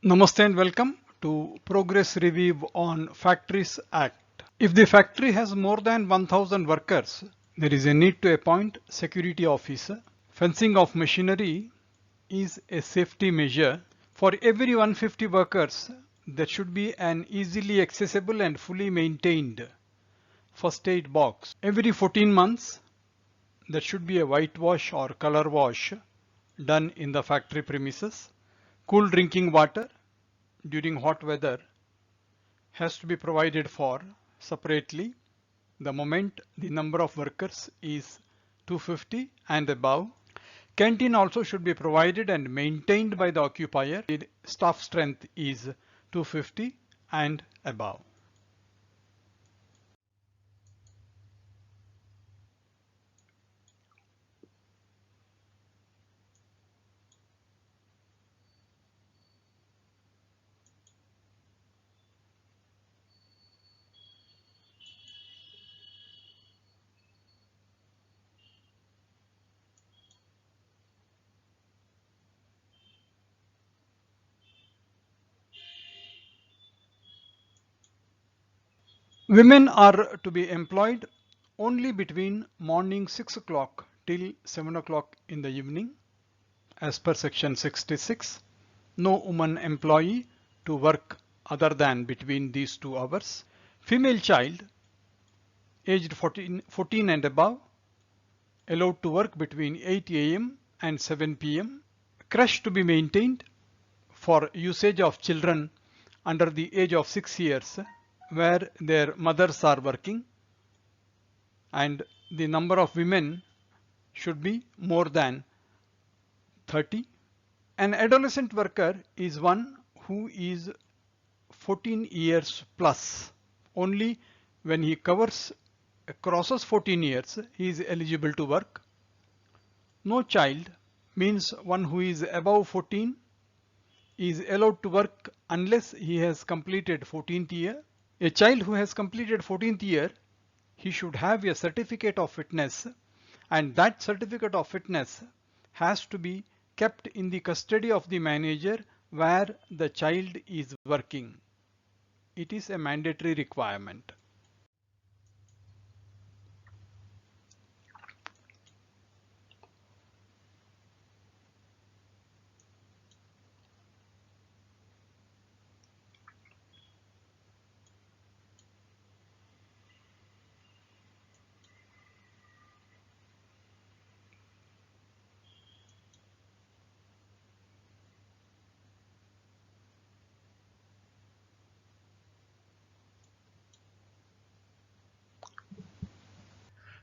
Namaste and welcome to Progress Review on Factories Act. If the factory has more than 1000 workers, there is a need to appoint security officer. Fencing of machinery is a safety measure. For every 150 workers, there should be an easily accessible and fully maintained first aid box. Every 14 months, there should be a whitewash or color wash done in the factory premises. Cool drinking water during hot weather has to be provided for separately the moment the number of workers is 250 and above. Canteen also should be provided and maintained by the occupier. The staff strength is 250 and above. Women are to be employed only between morning 6 o'clock till 7 o'clock in the evening as per section 66. No woman employee to work other than between these 2 hours. Female child aged 14 and above allowed to work between 8 a.m. and 7 p.m. Creche to be maintained for usage of children under the age of 6 years where their mothers are working, and the number of women should be more than 30. An adolescent worker is one who is 14 years plus. Only when he crosses 14 years, he is eligible to work. No child means one who is above 14 is allowed to work unless he has completed 14th year. A child who has completed 14th year, he should have a certificate of fitness, and that certificate of fitness has to be kept in the custody of the manager where the child is working. It is a mandatory requirement.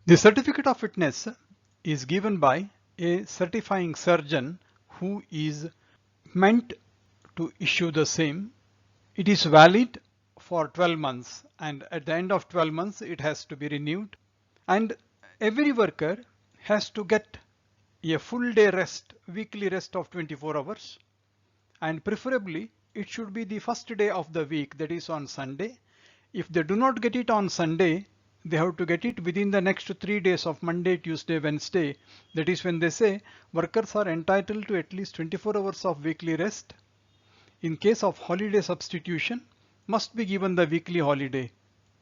The certificate of fitness is given by a certifying surgeon who is meant to issue the same. It is valid for 12 months, and at the end of 12 months it has to be renewed. And every worker has to get a full day rest, weekly rest of 24 hours, and preferably it should be the first day of the week, that is on Sunday. If they do not get it on Sunday, they have to get it within the next 3 days of Monday, Tuesday, Wednesday. That is when they say workers are entitled to at least 24 hours of weekly rest. In case of holiday substitution, must be given the weekly holiday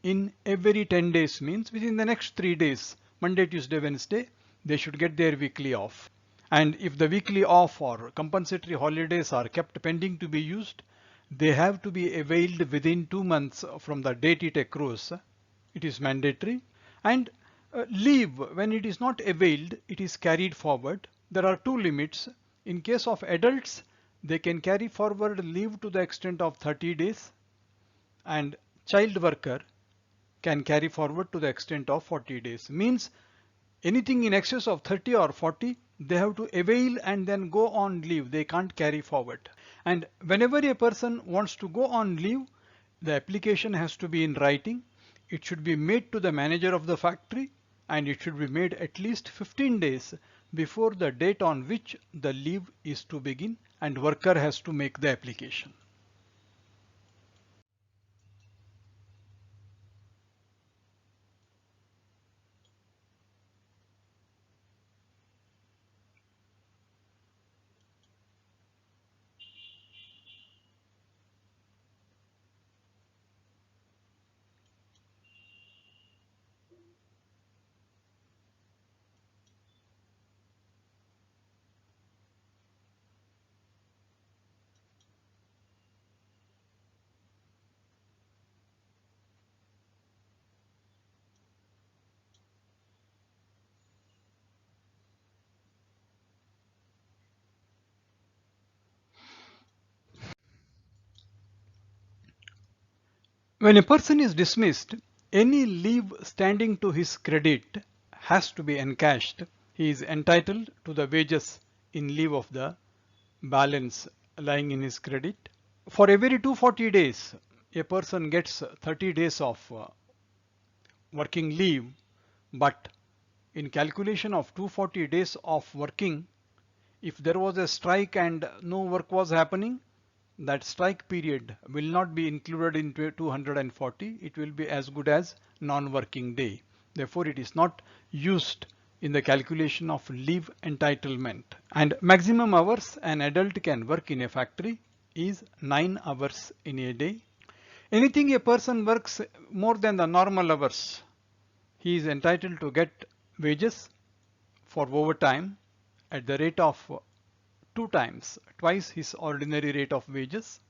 in every 10 days, means within the next 3 days, Monday, Tuesday, Wednesday, they should get their weekly off. And if the weekly off or compensatory holidays are kept pending to be used, they have to be availed within 2 months from the date it accrues. It is mandatory. And leave, when it is not availed, it is carried forward. There are 2 limits. In case of adults, they can carry forward leave to the extent of 30 days, and child worker can carry forward to the extent of 40 days. Means anything in excess of 30 or 40, they have to avail and then go on leave. They can't carry forward. And whenever a person wants to go on leave, the application has to be in writing. It should be made to the manager of the factory, and it should be made at least 15 days before the date on which the leave is to begin, and worker has to make the application. When a person is dismissed, any leave standing to his credit has to be encashed. He is entitled to the wages in lieu of the balance lying in his credit. For every 240 days, a person gets 30 days of working leave, but in calculation of 240 days of working, if there was a strike and no work was happening, that strike period will not be included into 240. It will be as good as non-working day. Therefore, it is not used in the calculation of leave entitlement. And maximum hours an adult can work in a factory is 9 hours in a day. Anything a person works more than the normal hours, he is entitled to get wages for overtime at the rate of twice his ordinary rate of wages.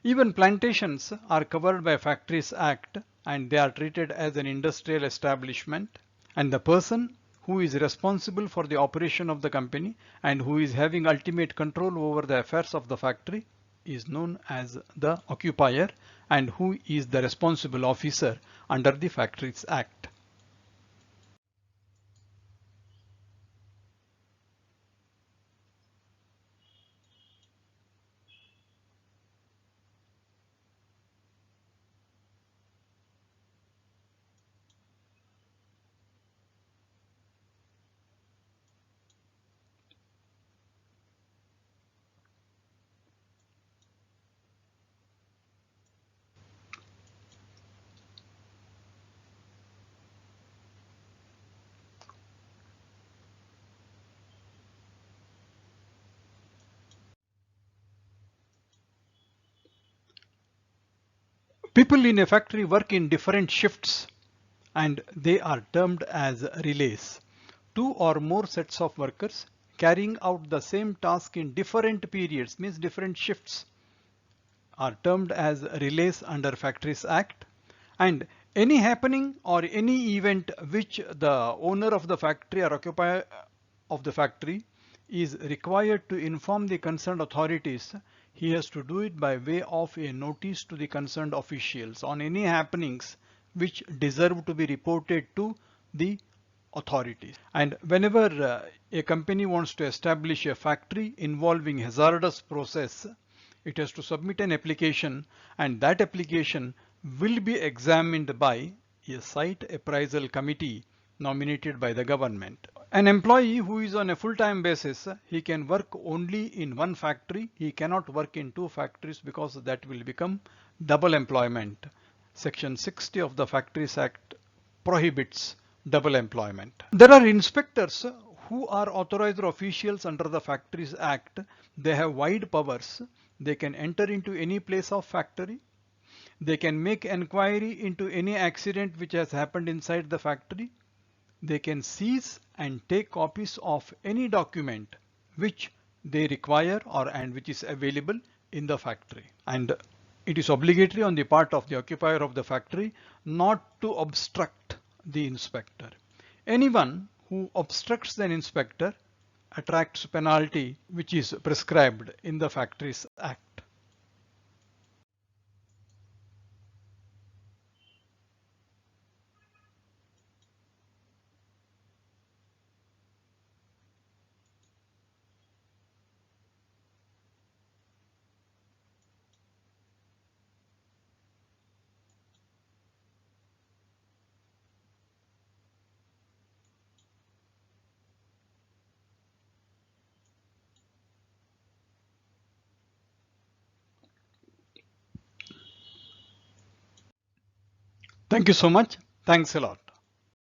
Even plantations are covered by Factories Act and they are treated as an industrial establishment, and the person who is responsible for the operation of the company and who is having ultimate control over the affairs of the factory is known as the occupier, and who is the responsible officer under the Factories Act. People in a factory work in different shifts and they are termed as relays. Two or more sets of workers carrying out the same task in different periods, means different shifts, are termed as relays under Factories Act. And any happening or any event which the owner of the factory or occupier of the factory is required to inform the concerned authorities, he has to do it by way of a notice to the concerned officials on any happenings which deserve to be reported to the authorities. And whenever a company wants to establish a factory involving hazardous process, it has to submit an application, and that application will be examined by a site appraisal committee nominated by the government. An employee who is on a full-time basis, he can work only in one factory. He cannot work in two factories because that will become double employment. Section 60 of the Factories Act prohibits double employment. There are inspectors who are authorized officials under the Factories Act. They have wide powers. They can enter into any place of factory. They can make enquiry into any accident which has happened inside the factory. They can seize and take copies of any document which they require and which is available in the factory. And it is obligatory on the part of the occupier of the factory not to obstruct the inspector. Anyone who obstructs an inspector attracts penalty which is prescribed in the Factories Act. Thank you so much. Thanks a lot.